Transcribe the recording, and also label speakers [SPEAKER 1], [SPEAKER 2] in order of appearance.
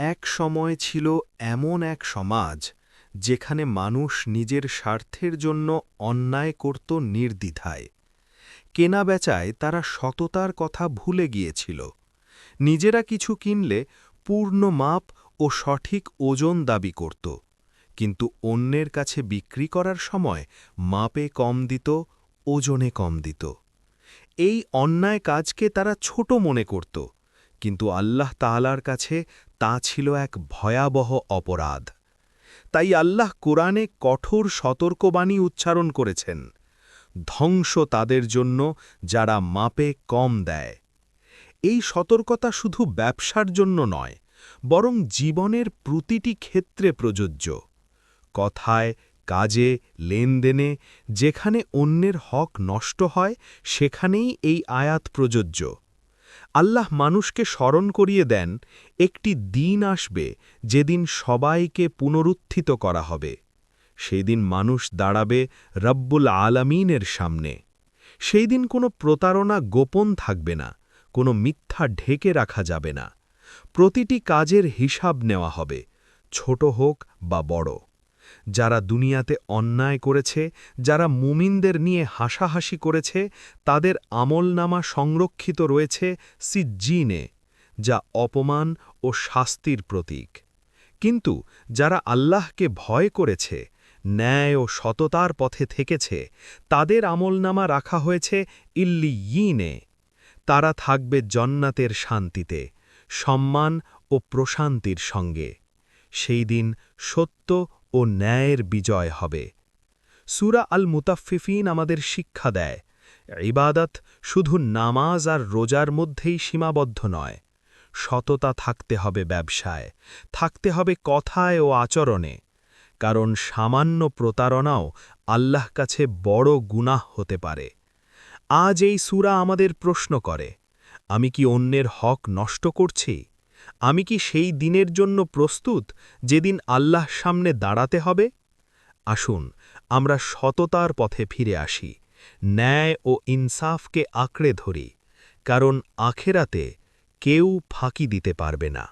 [SPEAKER 1] এক সময় ছিল এমন এক সমাজ যেখানে মানুষ নিজের স্বার্থের জন্য অন্যায় করত নির্দ্বিধায়। কেনাবেচায় তারা সততার কথা ভুলে গিয়েছিল। নিজেরা কিছু কিনলে পূর্ণ মাপ ও সঠিক ওজন দাবি করত, কিন্তু অন্যের কাছে বিক্রি করার সময় মাপে কম দিত, ওজনে কম দিত। এই অন্যায় কাজকে তারা ছোট মনে করত, কিন্তু আল্লাহ তাআলার কাছে তা ছিল এক ভয়াবহ অপরাধ। তাই আল্লাহ কোরআনে কঠোর সতর্কবাণী উচ্চারণ করেছেন, ধ্বংস তাদের জন্য যারা মাপে কম দেয়। এই সতর্কতা শুধু ব্যবসার জন্য নয়, বরং জীবনের প্রতিটি ক্ষেত্রে প্রযোজ্য। কথায়, কাজে, লেনদেনে যেখানে অন্যের হক নষ্ট হয় সেখানেই এই আয়াত প্রযোজ্য। আল্লাহ মানুষকে স্মরণ করিয়ে দেন, একটি দিন আসবে যেদিন সবাইকে পুনরুত্থিত করা হবে। সেদিন মানুষ দাঁড়াবে রব্বুল আলামিনের সামনে। সেই দিন কোনো প্রতারণা গোপন থাকবে না, কোনো মিথ্যা ঢেকে রাখা যাবে না। প্রতিটি কাজের হিসাব নেওয়া হবে, ছোট হোক বা বড়। যারা দুনিয়াতে অন্যায় করেছে, যারা মুমিনদের নিয়ে হাসাহাসি করেছে, তাদের আমলনামা সংরক্ষিত রয়েছে সিজ্জিনে, যা অপমান ও শাস্তির প্রতীক। কিন্তু যারা আল্লাহকে ভয় করেছে, ন্যায় ও সততার পথে থেকেছে, তাদের আমলনামা রাখা হয়েছে ইল্লিয়িনে। তারা থাকবে জান্নাতের শান্তিতে, সম্মান ও প্রশান্তির সঙ্গে। সেই দিন সত্য ও ন্যায়ের বিজয় হবে। সূরা আল মুতাফফিফিন আমাদের শিক্ষা দেয়, ইবাদত শুধু নামাজ আর রোজার মধ্যেই সীমাবদ্ধ নয়। সততা থাকতে হবে ব্যবসায়, থাকতে হবে কথায় ও আচরণে। কারণ সামান্য প্রতারণাও আল্লাহ কাছে বড় গুনাহ হতে পারে। আজ এই সূরা আমাদের প্রশ্ন করে, আমি কি অন্যের হক নষ্ট করছি? আমি কি সেই দিনের জন্য প্রস্তুত যেদিন আল্লাহ সামনে দাঁড়াতে হবে? আসুন আমরা সততার পথে ফিরে আসি, ন্যায় ও ইনসাফকে আঁকড়ে ধরি, কারণ আখেরাতে কেউ ফাঁকি দিতে পারবে না।